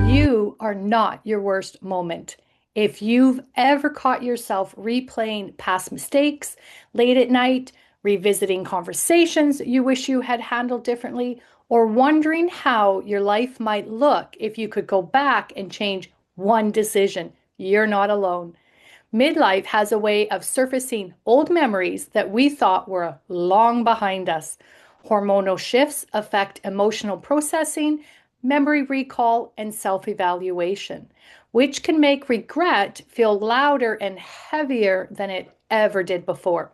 You are not your worst moment. If you've ever caught yourself replaying past mistakes late at night, revisiting conversations you wish you had handled differently, or wondering how your life might look if you could go back and change one decision, you're not alone. Midlife has a way of surfacing old memories that we thought were long behind us. Hormonal shifts affect emotional processing, memory recall, and self evaluation, which can make regret feel louder and heavier than it ever did before.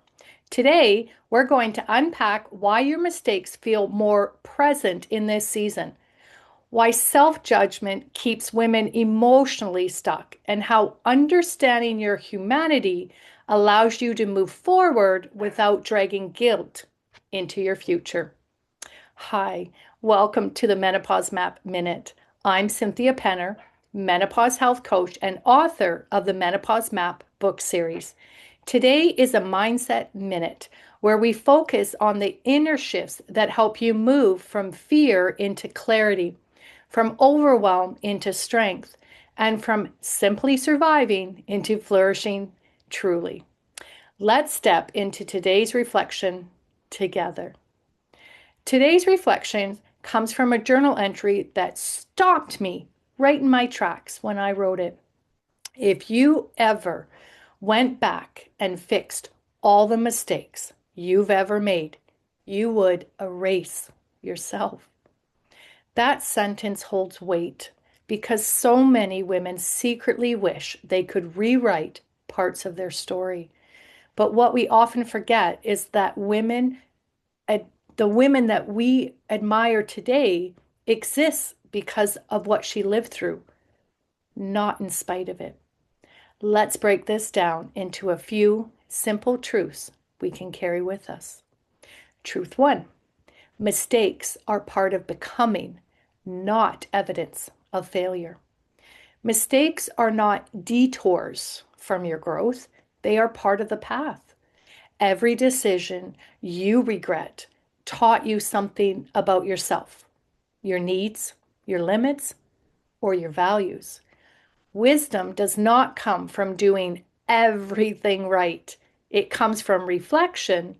Today, we're going to unpack why your mistakes feel more present in this season, why self-judgment keeps women emotionally stuck, and how understanding your humanity allows you to move forward without dragging guilt into your future. Hi, welcome to the Menopause Map Minute. I'm Cynthia Penner, menopause health coach and author of the Menopause Map book series. Today is a Mindset Minute where we focus on the inner shifts that help you move from fear into clarity, from overwhelm into strength, and from simply surviving into flourishing truly. Let's step into today's reflection together. Today's reflection comes from a journal entry that stopped me right in my tracks when I wrote it. If you ever went back and fixed all the mistakes you've ever made, you would erase yourself. That sentence holds weight because so many women secretly wish they could rewrite parts of their story. But what we often forget is that the women that we admire today exists because of what she lived through, not in spite of it. Let's break this down into a few simple truths we can carry with us. Truth one: mistakes are part of becoming, not evidence of failure. Mistakes are not detours from your growth, they are part of the path. Every decision you regret taught you something about yourself, your needs, your limits, or your values. Wisdom does not come from doing everything right. It comes from reflection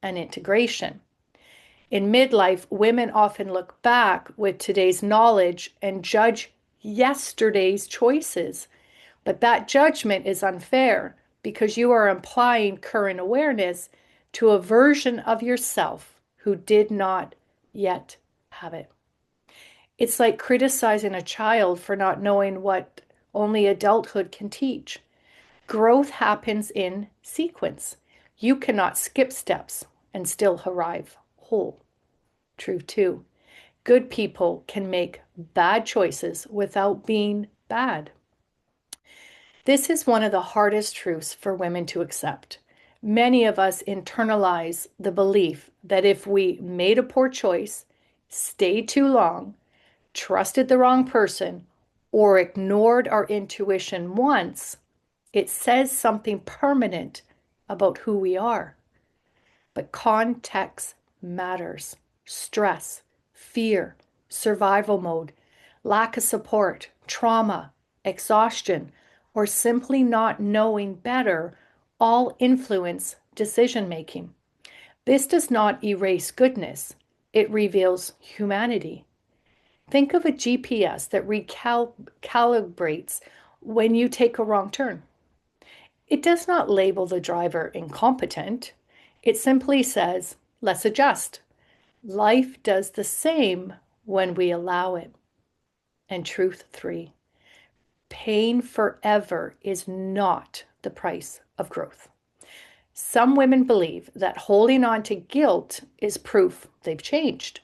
and integration. In midlife, women often look back with today's knowledge and judge yesterday's choices. But that judgment is unfair because you are applying current awareness to a version of yourself who did not yet have it. It's like criticizing a child for not knowing what only adulthood can teach. Growth happens in sequence. You cannot skip steps and still arrive whole. Truth two: good people can make bad choices without being bad. This is one of the hardest truths for women to accept. Many of us internalize the belief that if we made a poor choice, stayed too long, trusted the wrong person, or ignored our intuition once, it says something permanent about who we are. But context matters. Stress, fear, survival mode, lack of support, trauma, exhaustion, or simply not knowing better all influence decision making. This does not erase goodness, it reveals humanity. Think of a GPS that recalibrates when you take a wrong turn. It does not label the driver incompetent, it simply says, let's adjust. Life does the same when we allow it. And truth three: pain forever is not the price of growth. Some women believe that holding on to guilt is proof they've changed.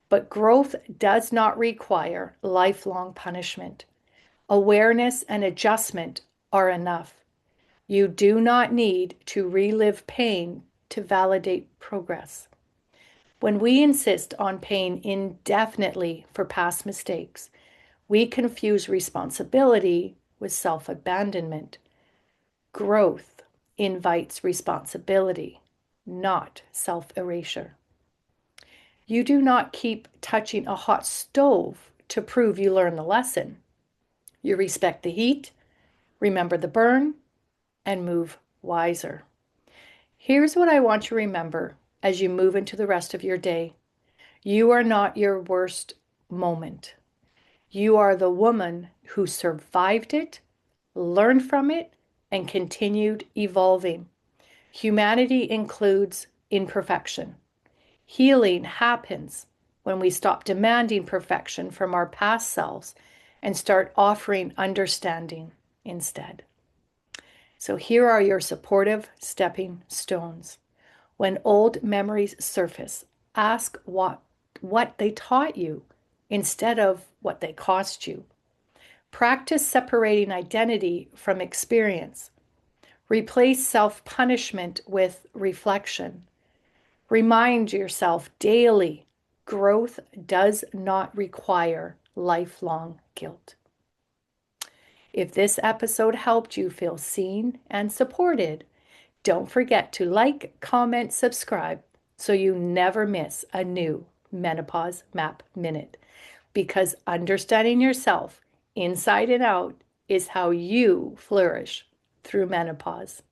But growth does not require lifelong punishment. Awareness and adjustment are enough. You do not need to relive pain to validate progress. When we insist on pain indefinitely for past mistakes, we confuse responsibility with self-abandonment. Growth invites responsibility, not self-erasure. You do not keep touching a hot stove to prove you learned the lesson. You respect the heat, remember the burn, and move wiser. Here's what I want you to remember as you move into the rest of your day. You are not your worst moment. You are the woman who survived it, learned from it, and continued evolving. Humanity includes imperfection. Healing happens when we stop demanding perfection from our past selves and start offering understanding instead. So here are your supportive stepping stones. When old memories surface, ask what they taught you instead of what they cost you. Practice separating identity from experience. Replace self-punishment with reflection. Remind yourself daily, growth does not require lifelong guilt. If this episode helped you feel seen and supported, don't forget to like, comment, subscribe so you never miss a new Menopause Map Minute. Because understanding yourself inside and out is how you flourish through menopause.